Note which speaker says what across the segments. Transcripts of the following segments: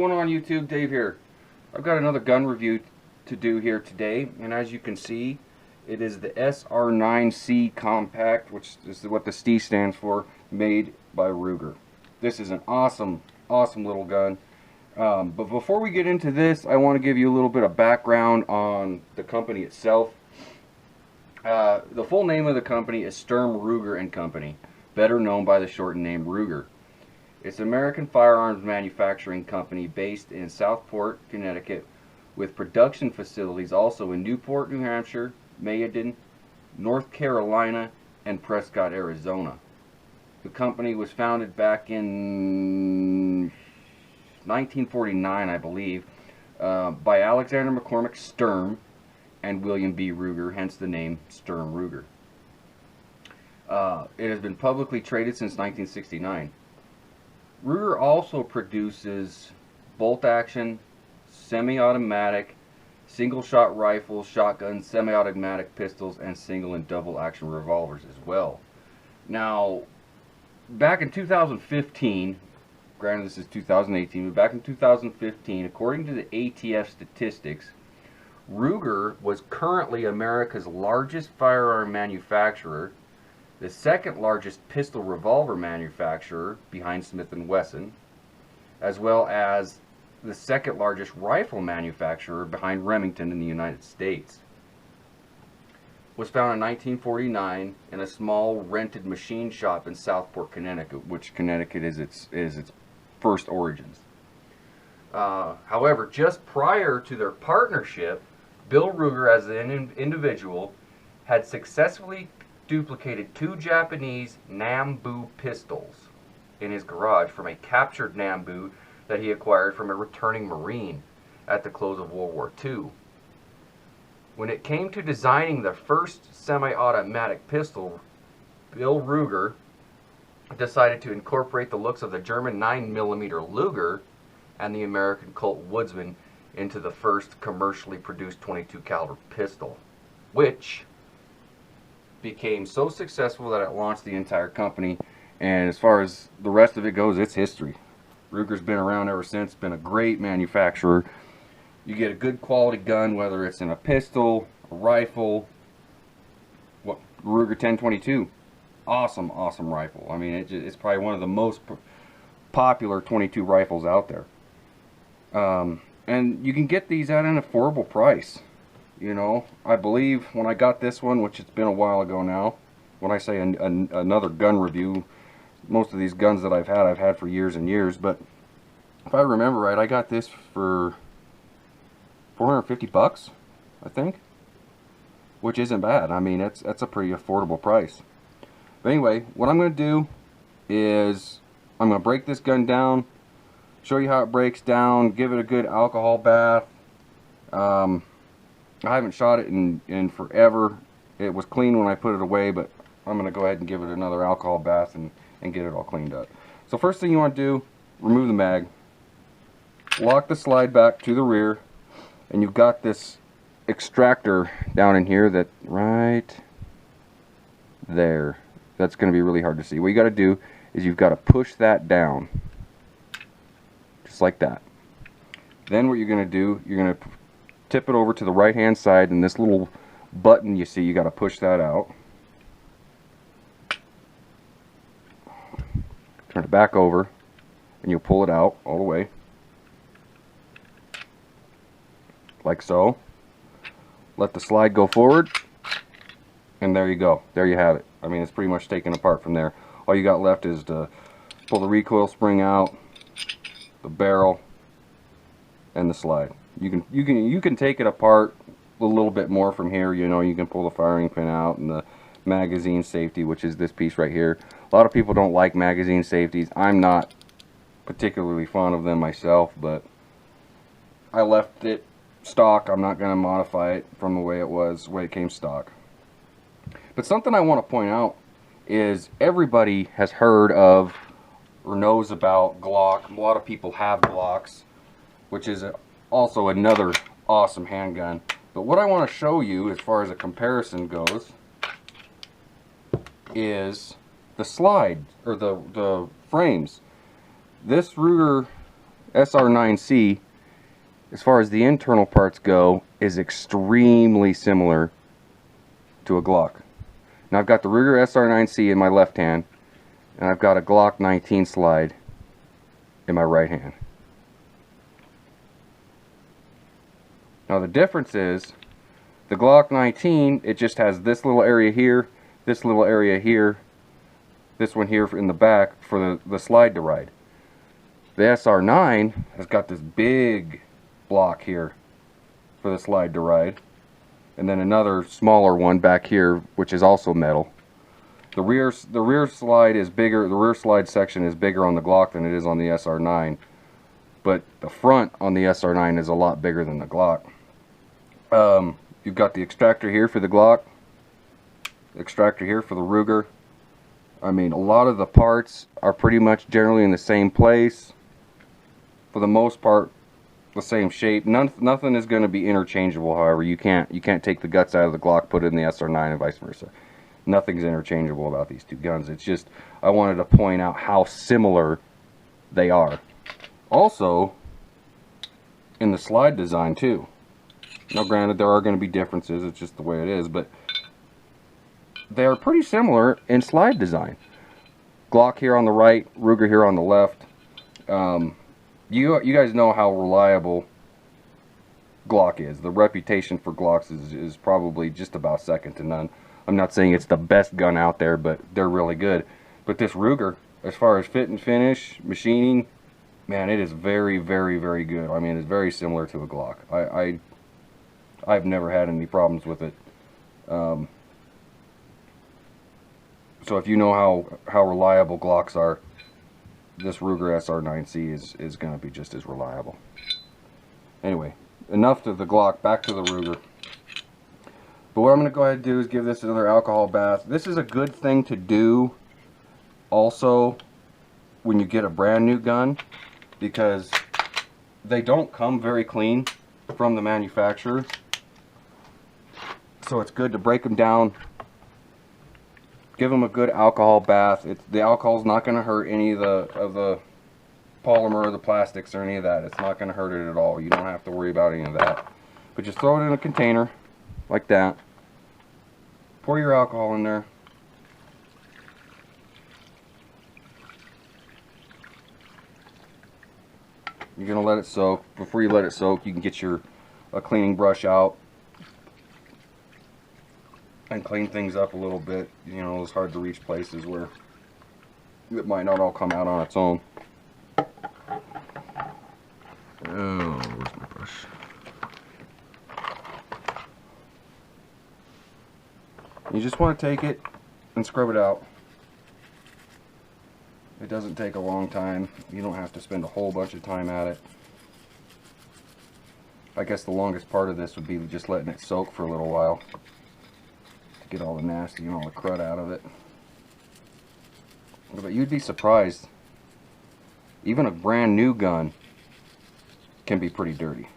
Speaker 1: going on YouTube? Dave here. I've got another gun review to do here today, and as you can see, it is the SR9C Compact, which is what the C stands for, made by Ruger. This is an awesome little gun. But before we get into this, I want to give you a little bit of background on the company itself. The full name of the company is Sturm Ruger & Company, better known by the shortened name Ruger. It's an American firearms manufacturing company based in Southport, Connecticut, with production facilities also in Newport, New Hampshire, Mayodan, North Carolina, and Prescott, Arizona. The company was founded back in 1949, I believe, by Alexander McCormick Sturm and William B. Ruger, hence the name Sturm Ruger. It has been publicly traded since 1969. Ruger also produces bolt-action, semi-automatic, single-shot rifles, shotguns, semi-automatic pistols, and single and double-action revolvers as well. Now, back in 2015, granted this is 2018, but back in 2015, according to the ATF statistics, Ruger was currently America's largest firearm manufacturer, the second largest pistol revolver manufacturer behind Smith & Wesson, as well as the second largest rifle manufacturer behind Remington in the United States. Was founded in 1949 in a small rented machine shop in Southport, Connecticut, which Connecticut is its first origins. However, just prior to their partnership, Bill Ruger, as an individual, had successfully duplicated 2 Japanese Nambu pistols in his garage from a captured Nambu that he acquired from a returning Marine at the close of World War II. When it came to designing the first semi-automatic pistol, Bill Ruger decided to incorporate the looks of the German 9mm Luger and the American Colt Woodsman into the first commercially produced .22 caliber pistol, which became so successful that it launched the entire company. And as far as the rest of it goes, it's history. Ruger's been around ever since, been a great manufacturer. You get a good quality gun, whether it's in a pistol, a rifle. What, Ruger 1022, awesome rifle. I mean, it's probably one of the most popular .22 rifles out there. And you can get these at an affordable price. You know, I believe when I got this one, which it's been a while ago now, when I say another gun review, most of these guns that I've had for years and years, but if I remember right, I got this for 450 bucks, I think, which isn't bad. I mean, that's a pretty affordable price. But anyway, what I'm going to do is I'm going to break this gun down, show you how it breaks down, give it a good alcohol bath. I haven't shot it in forever. It was clean when I put it away, but I'm going to go ahead and give it another alcohol bath and get it all cleaned up. So first thing you want to do, remove the mag, lock the slide back to the rear, and you've got this extractor down in here that right there. That's going to be really hard to see. What you got to do is you've got to push that down, just like that. Then what you're going to do, you're going to tip it over to the right hand side, and this little button you see, you got to push that out. Turn it back over, and you'll pull it out all the way, like so. Let the slide go forward, and there you go. There you have it. I mean, it's pretty much taken apart from there. All you got left is to pull the recoil spring out, the barrel, and the slide. You can take it apart a little bit more from here. You know, you can pull the firing pin out and the magazine safety, which is this piece right here. A lot of people don't like magazine safeties. I'm not particularly fond of them myself, but I left it stock. I'm not going to modify it from the way it was, the way it came stock. But something I want to point out is everybody has heard of or knows about Glock. A lot of people have Glocks, which is also another awesome handgun. But what I want to show you as far as a comparison goes is the slide, or the frames. This Ruger SR9C, as far as the internal parts go, is extremely similar to a Glock. Now I've got the Ruger SR9C in my left hand, and I've got a Glock 19 slide in my right hand. Now the difference is, the Glock 19, it just has this little area here, this little area here, this one here in the back for the slide to ride. The SR9 has got this big block here for the slide to ride, and then another smaller one back here which is also metal. The rear slide is bigger, the rear slide section is bigger on the Glock than it is on the SR9, but the front on the SR9 is a lot bigger than the Glock. You've got the extractor here for the Glock, extractor here for the Ruger. I mean, a lot of the parts are pretty much generally in the same place. For the most part, the same shape. Nothing is going to be interchangeable. However, you can't take the guts out of the Glock, put it in the SR9, and vice versa. Nothing's interchangeable about these two guns. It's just, I wanted to point out how similar they are. Also, in the slide design too. Now granted, there are going to be differences, it's just the way it is, but they are pretty similar in slide design. Glock here on the right, Ruger here on the left. You guys know how reliable Glock is. The reputation for Glocks is probably just about second to none. I'm not saying it's the best gun out there, but they're really good. But this Ruger, as far as fit and finish, machining, man, it is very, very, very good. I mean, it's very similar to a Glock. I've never had any problems with it. So if you know how reliable Glocks are, this Ruger SR9C is going to be just as reliable. Anyway, enough to the Glock, back to the Ruger. But what I'm going to go ahead and do is give this another alcohol bath. This is a good thing to do also when you get a brand new gun, because they don't come very clean from the manufacturer. So it's good to break them down, give them a good alcohol bath. The alcohol's not going to hurt any of the polymer or the plastics or any of that. It's not going to hurt it at all. You don't have to worry about any of that. But just throw it in a container like that. Pour your alcohol in there. You're going to let it soak. Before you let it soak, you can get a cleaning brush out and clean things up a little bit. You know, those hard to reach places where it might not all come out on its own. Oh, where's my brush? You just want to take it and scrub it out. It doesn't take a long time. You don't have to spend a whole bunch of time at it. I guess the longest part of this would be just letting it soak for a little while to get all the nasty and all the crud out of it. But you'd be surprised, even a brand new gun can be pretty dirty.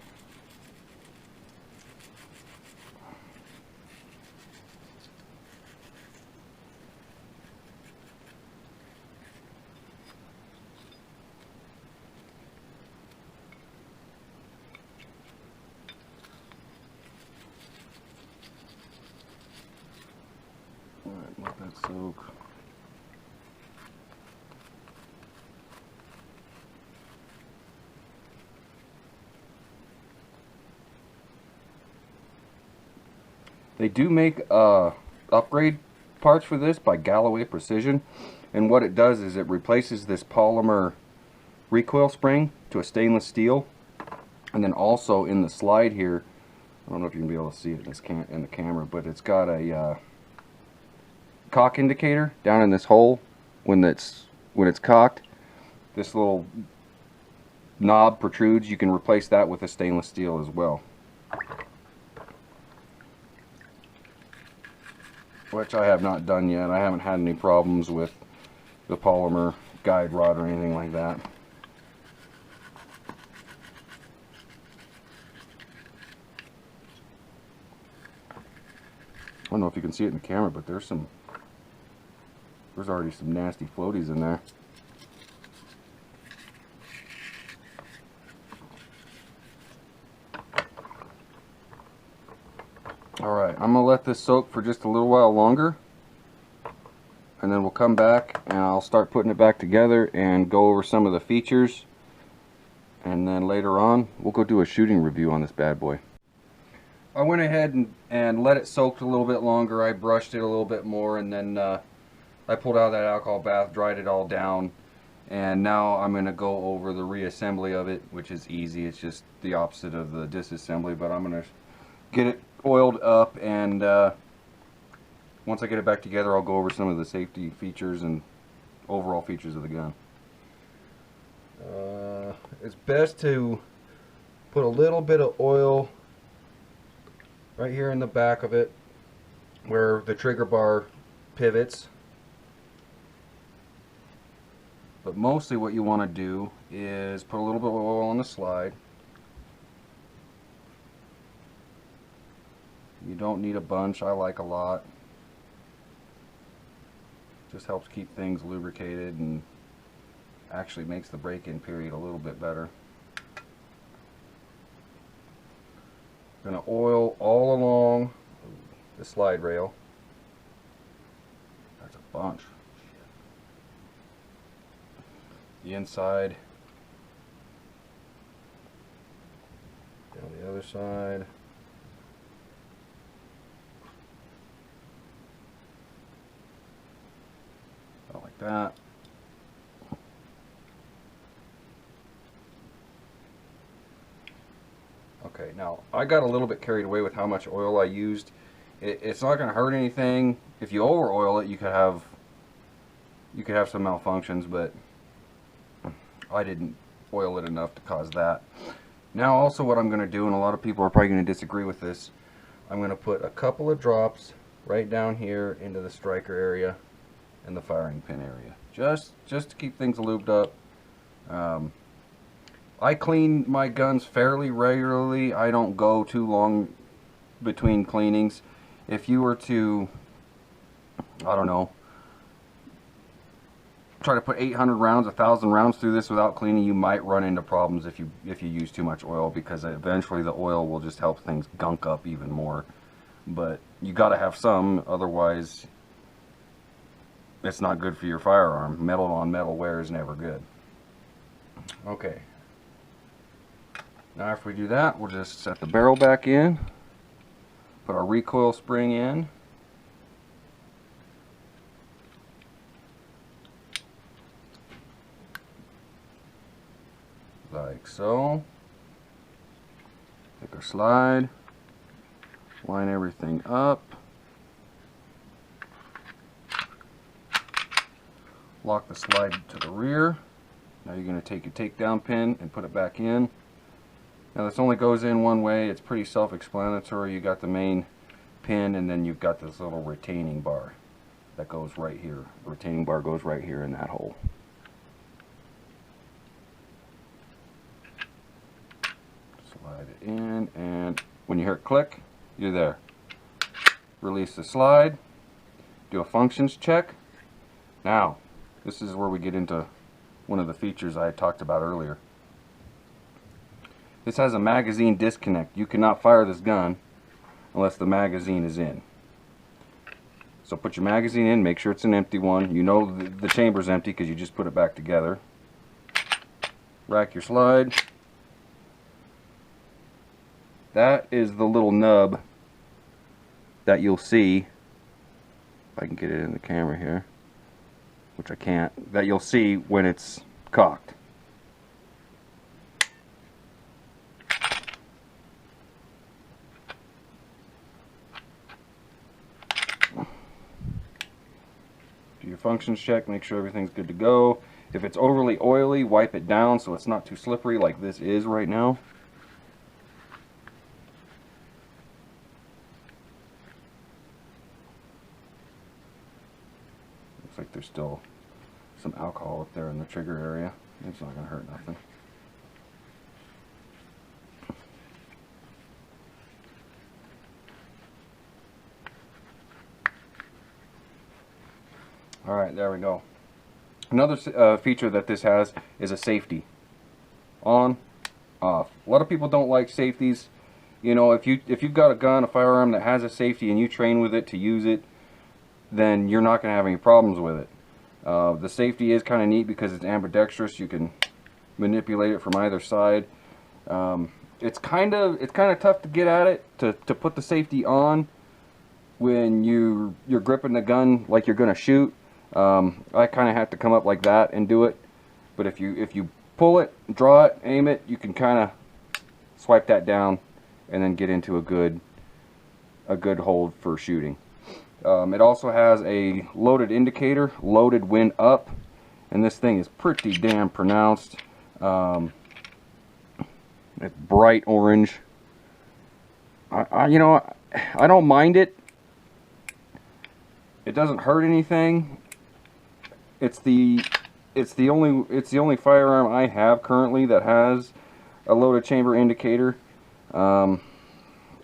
Speaker 1: Alright, let that soak. They do make upgrade parts for this by Galloway Precision, and what it does is it replaces this polymer recoil spring to a stainless steel, and then also in the slide here, I don't know if you can be able to see it in the camera, but it's got a cock indicator down in this hole when it's cocked. This little knob protrudes. You can replace that with a stainless steel as well, which I have not done yet. I haven't had any problems with the polymer guide rod or anything like that. I don't know if you can see it in the camera, but there's already some nasty floaties in there.
Speaker 2: Alright, I'm going to let this soak for just a little while longer, and then we'll come back and I'll start putting it back together and go over some of the features, and then later on we'll go do a shooting review on this bad boy. I went ahead and let it soak a little bit longer. I brushed it a little bit more, and then I pulled out that alcohol bath, dried it all down, and now I'm going to go over the reassembly of it, which is easy. It's just the opposite of the disassembly, but I'm going to get it oiled up, and once I get it back together, I'll go over some of the safety features and overall features of the gun. It's best to put a little bit of oil right here in the back of it where the trigger bar pivots. But mostly what you want to do is put a little bit of oil on the slide. You don't need a bunch. I like a lot. Just helps keep things lubricated and actually makes the break-in period a little bit better. Going to oil all along the slide rail. That's a bunch. The inside, down the other side. Like that. Okay, now I got a little bit carried away with how much oil I used. It's not going to hurt anything. If you over oil it, you could have some malfunctions, but I didn't oil it enough to cause that. Now also what I'm going to do, and a lot of people are probably going to disagree with this, I'm going to put a couple of drops right down here into the striker area and the firing pin area, just to keep things lubed up. I clean my guns fairly regularly. I don't go too long between cleanings. If you were to, I don't know, try to put 800 rounds, 1,000 rounds through this without cleaning, you might run into problems if you use too much oil, because eventually the oil will just help things gunk up even more. But you got to have some, otherwise it's not good for your firearm. Metal on metal wear is never good. Okay. Now after we do that, we'll just set the barrel back in, put our recoil spring in, like so. Take our slide, line everything up, lock the slide to the rear. Now you're going to take your takedown pin and put it back in. Now this only goes in one way. It's pretty self-explanatory. You got the main pin, and then you've got this little retaining bar that goes right here. The retaining bar goes right here in that hole. Slide it in, and when you hear it click, you're there. Release the slide, do a functions check. Now this is where we get into one of the features I talked about earlier. This has a magazine disconnect. You cannot fire this gun unless the magazine is in. So put your magazine in, make sure it's an empty one. You know the chamber's empty because you just put it back together. Rack your slide. That is the little nub that you'll see, if I can get it in the camera here, which I can't, that you'll see when it's cocked. Do your functions check, make sure everything's good to go. If it's overly oily, wipe it down so it's not too slippery like this is right now. Looks like there's still some alcohol up there in the trigger area. It's not going to hurt nothing. Alright, there we go. Another feature that this has is a safety. On, off. A lot of people don't like safeties. You know, if you've got a gun, a firearm that has a safety, and you train with it to use it, then you're not going to have any problems with it. The safety is kind of neat because it's ambidextrous. You can manipulate it from either side. It's kind of tough to get at it, to put the safety on when you're gripping the gun like you're going to shoot. I kind of have to come up like that and do it. But if you pull it, draw it, aim it, you can kind of swipe that down and then get into a good hold for shooting. It also has a loaded indicator, loaded when up, and this thing is pretty damn pronounced. It's bright orange. You know, I don't mind it. It doesn't hurt anything. It's the only firearm I have currently that has a loaded chamber indicator.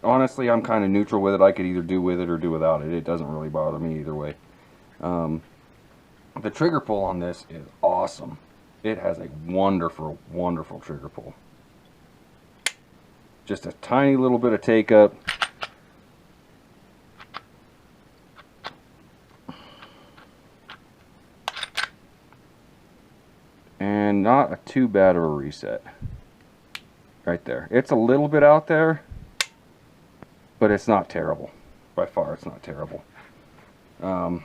Speaker 2: Honestly, I'm kind of neutral with it. I could either do with it or do without it. It doesn't really bother me either way. The trigger pull on this is awesome. It has a wonderful, wonderful trigger pull. Just a tiny little bit of take up. And not a too bad of a reset. Right there. It's a little bit out there, but it's not terrible. By far, it's not terrible. Enough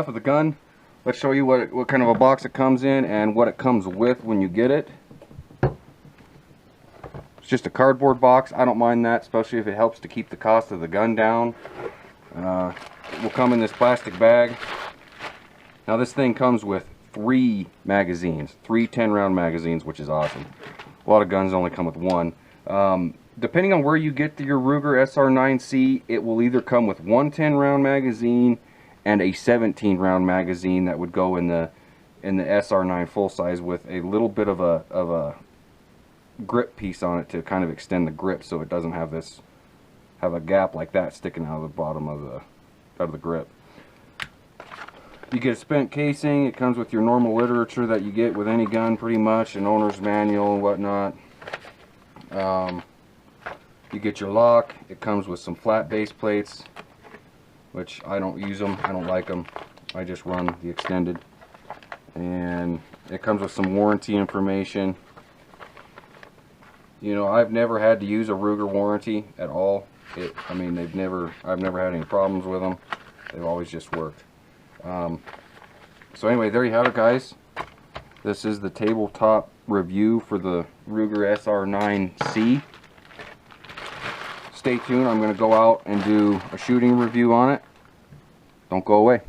Speaker 2: of the gun. Let's show you what kind of a box it comes in and what it comes with when you get it. It's just a cardboard box. I don't mind that, especially if it helps to keep the cost of the gun down. It will come in this plastic bag. Now this thing comes with 3 magazines, 3 10-round magazines, which is awesome. A lot of guns only come with 1. Depending on where you get your Ruger SR9C, it will either come with 1 10-round magazine and a 17-round magazine that would go in the SR9 full size with a little bit of a grip piece on it to kind of extend the grip so it doesn't have a gap like that sticking out of the bottom of the grip. You get a spent casing. It comes with your normal literature that you get with any gun, pretty much, an owner's manual and whatnot. You get your lock. It comes with some flat base plates, which I don't use them. I don't like them. I just run the extended. And it comes with some warranty information. You know, I've never had to use a Ruger warranty at all. I mean, I've never had any problems with them. They've always just worked. So anyway, there you have it, guys. This is the tabletop review for the Ruger SR9C. Stay tuned. I'm going to go out and do a shooting review on it. Don't go away.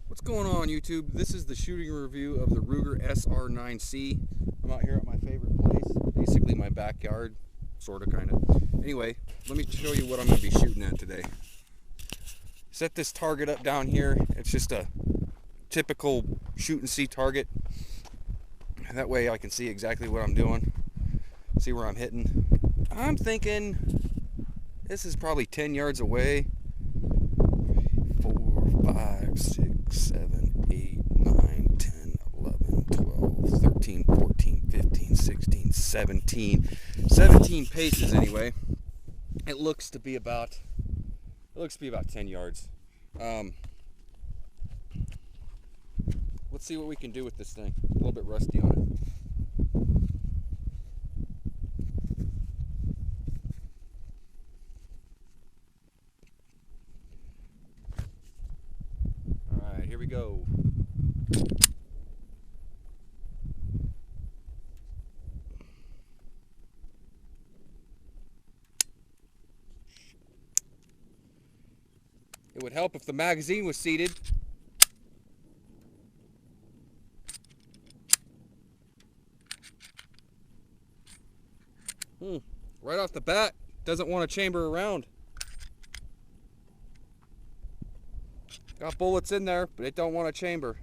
Speaker 2: What's going on, YouTube? This is the shooting review of the Ruger SR9C. I'm out here at my favorite place, basically my backyard, sort of, kind of. Anyway, let me show you what I'm going to be shooting at today. Set this target up down here. It's just a typical shoot and see target. That way I can see exactly what I'm doing, see where I'm hitting. I'm thinking this is probably 10 yards away. 4, 5, 6, 7, 8, 9, 10, 11, 12, 13, 14, 15, 16, 17. 17 paces anyway. It looks to be about 10 yards. Let's see what we can do with this thing. A little bit rusty on it. Alright, here we go. It would help if the magazine was seated. Right off the bat, doesn't want to chamber around. Got bullets in there, but it don't want to chamber.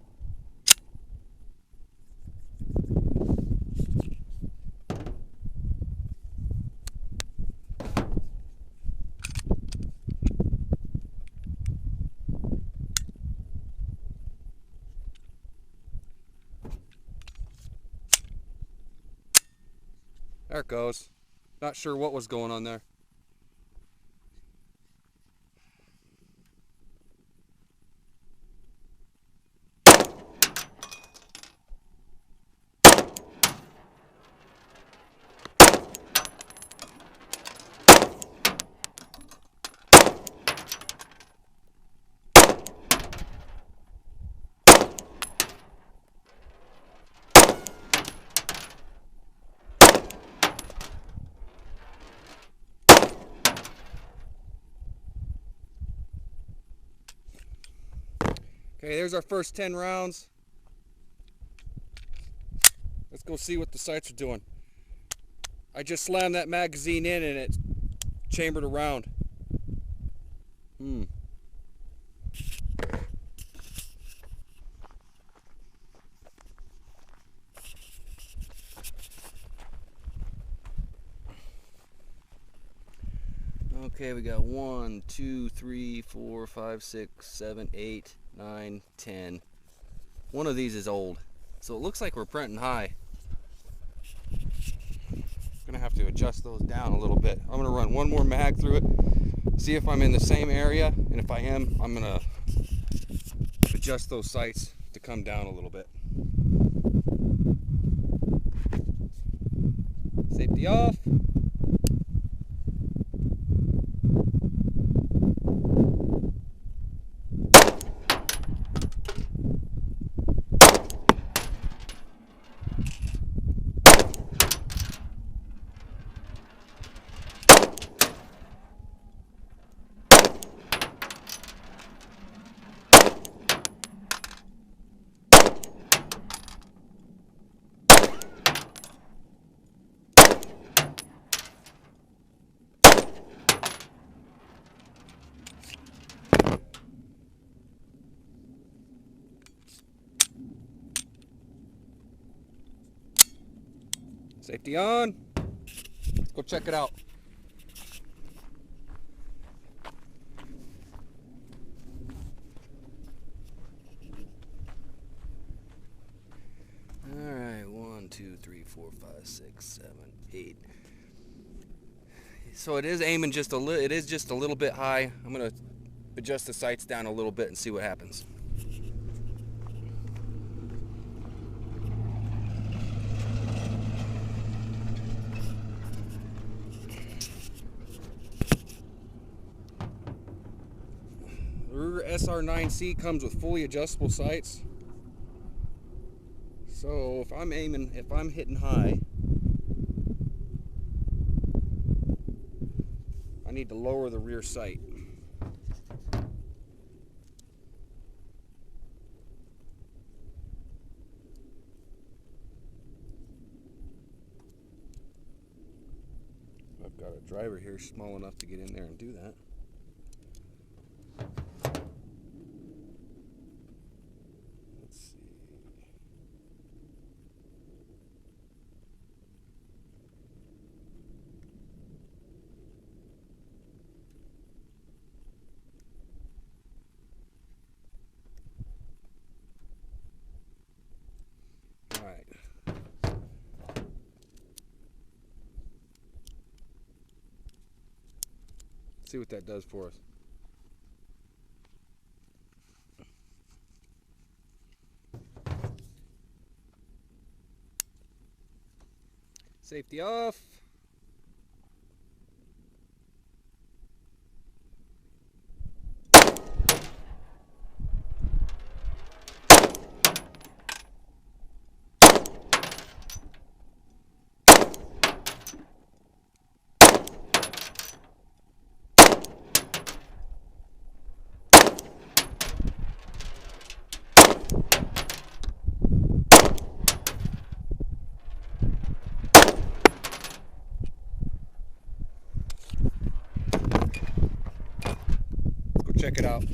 Speaker 2: There it goes. Not sure what was going on there. Okay, there's our first 10 rounds. Let's go see what the sights are doing. I just slammed that magazine in and it chambered around. Okay, we got 1, 2, 3, 4, 5, 6, 7, 8, 9, 10. One of these is old, so it looks like we're printing high. Gonna have to adjust those down a little bit. I'm gonna run one more mag through it, see if I'm in the same area, and if I am, I'm gonna adjust those sights to come down a little bit. Safety off. Safety on. Let's go check it out. All right, 1, 2, 3, 4, 5, 6, 7, 8. So it is aiming just a little. It is just a little bit high. I'm gonna adjust the sights down a little bit and see what happens. Ruger SR9C comes with fully adjustable sights. So if I'm hitting high, I need to lower the rear sight. I've got a driver here small enough to get in there and do that. See what that does for us. Safety off. Check it out.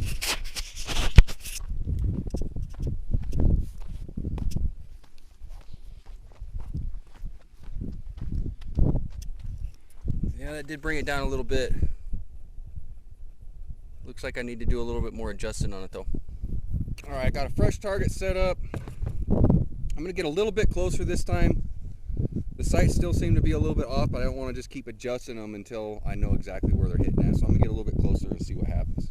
Speaker 2: Yeah, that did bring it down a little bit. Looks like I need to do a little bit more adjusting on it though. All right, I got a fresh target set up. I'm gonna get a little bit closer this time. The sights still seem to be a little bit off, but I don't want to just keep adjusting them until I know exactly where they're hitting at. So I'm going to get a little bit closer and see what happens.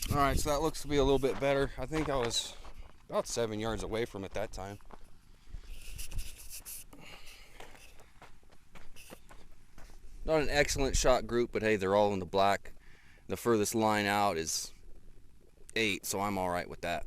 Speaker 2: Alright, so that looks to be a little bit better. I think I was about 7 yards away from it that time. Not an excellent shot group, but hey, they're all in the black. The furthest line out is 8, so I'm alright with that.